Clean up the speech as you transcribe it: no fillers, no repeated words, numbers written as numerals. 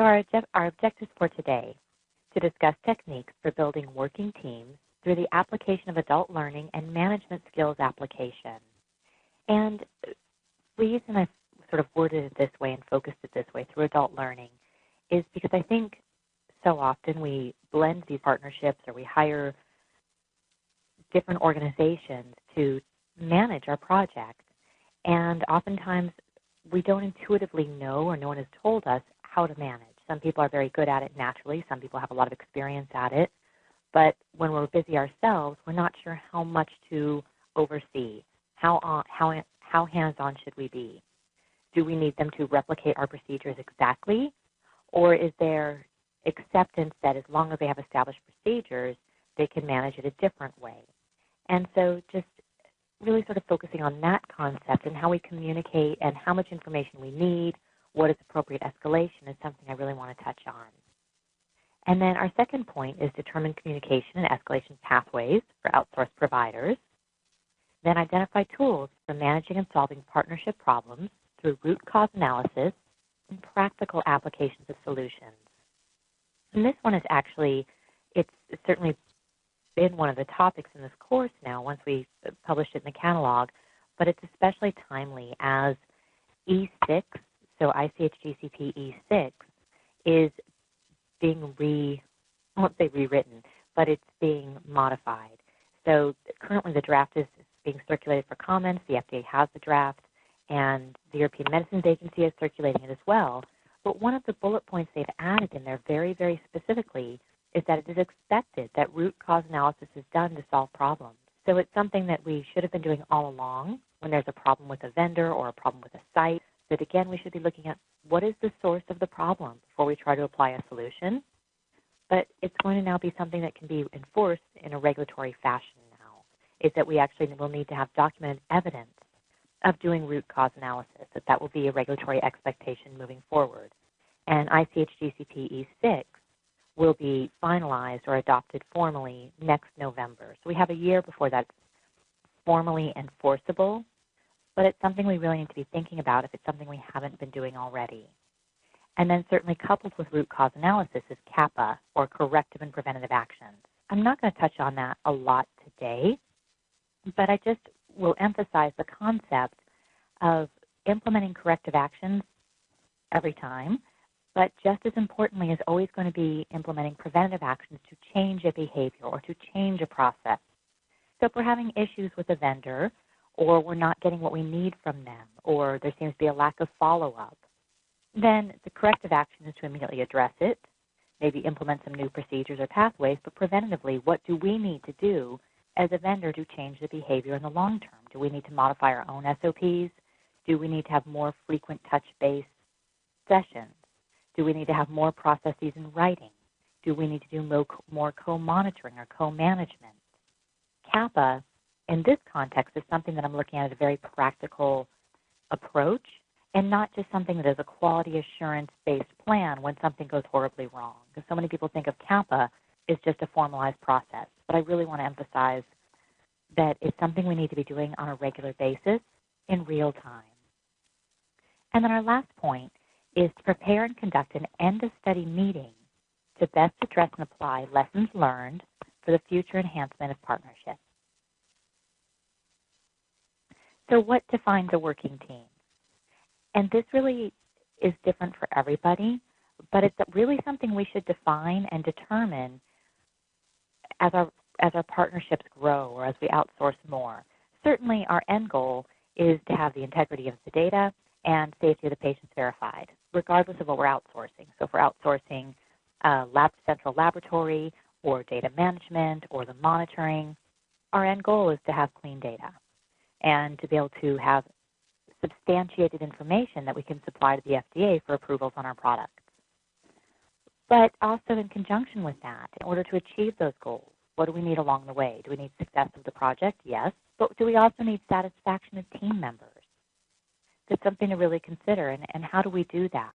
So our objectives for today to discuss techniques for building working teams through the application of adult learning and management skills application. And the reason I've sort of worded it this way and focused it this way through adult learning is because I think so often we blend these partnerships or we hire different organizations to manage our project. And oftentimes we don't intuitively know, or no one has told us how to manage. Some people are very good at it naturally. Some people have a lot of experience at it. But when we're busy ourselves, we're not sure how much to oversee. How hands-on should we be? Do we need them to replicate our procedures exactly? Or is there acceptance that as long as they have established procedures, they can manage it a different way? And so just really sort of focusing on that concept and how we communicate and how much information we need, what is appropriate escalation is something I really want to touch on. And then our second point is determine communication and escalation pathways for outsourced providers. Then identify tools for managing and solving partnership problems through root cause analysis and practical applications of solutions. And this one is actually, it's certainly been one of the topics in this course now once we published it in the catalog, but it's especially timely as E6, so ICH-GCP E6, is being I won't say rewritten, but it's being modified. So currently the draft is being circulated for comments. The FDA has the draft, and the European Medicines Agency is circulating it as well. But one of the bullet points they've added in there very, very specifically is that it is expected that root cause analysis is done to solve problems. So it's something that we should have been doing all along when there's a problem with a vendor or a problem with a site. That again, we should be looking at what is the source of the problem before we try to apply a solution. But it's going to now be something that can be enforced in a regulatory fashion now, is that we actually will need to have documented evidence of doing root cause analysis, that will be a regulatory expectation moving forward. And ICH-GCP E6 will be finalized or adopted formally next November. So we have a year before that's formally enforceable, but it's something we really need to be thinking about if it's something we haven't been doing already. And then certainly coupled with root cause analysis is CAPA, or corrective and preventative actions. I'm not going to touch on that a lot today, but I just will emphasize the concept of implementing corrective actions every time, but just as importantly is always going to be implementing preventative actions to change a behavior or to change a process. So if we're having issues with a vendor, or we're not getting what we need from them, or there seems to be a lack of follow-up, then the corrective action is to immediately address it, maybe implement some new procedures or pathways, but preventatively, what do we need to do as a vendor to change the behavior in the long term? Do we need to modify our own SOPs? Do we need to have more frequent touch-based sessions? Do we need to have more processes in writing? Do we need to do more co-monitoring or co-management? CAPA, in this context, is something that I'm looking at as a very practical approach and not just something that is a quality assurance-based plan when something goes horribly wrong. Because so many people think of CAPA as just a formalized process. But I really want to emphasize that it's something we need to be doing on a regular basis in real time. And then our last point is to prepare and conduct an end-of-study meeting to best address and apply lessons learned for the future enhancement of partnerships. So what defines a working team? And this really is different for everybody, but it's really something we should define and determine as our partnerships grow or as we outsource more. Certainly our end goal is to have the integrity of the data and safety of the patients verified, regardless of what we're outsourcing. So if we're outsourcing central laboratory or data management or the monitoring, our end goal is to have clean data and to be able to have substantiated information that we can supply to the FDA for approvals on our products. But also in conjunction with that, in order to achieve those goals, what do we need along the way? Do we need success of the project? Yes. But do we also need satisfaction of team members? That's something to really consider. And how do we do that?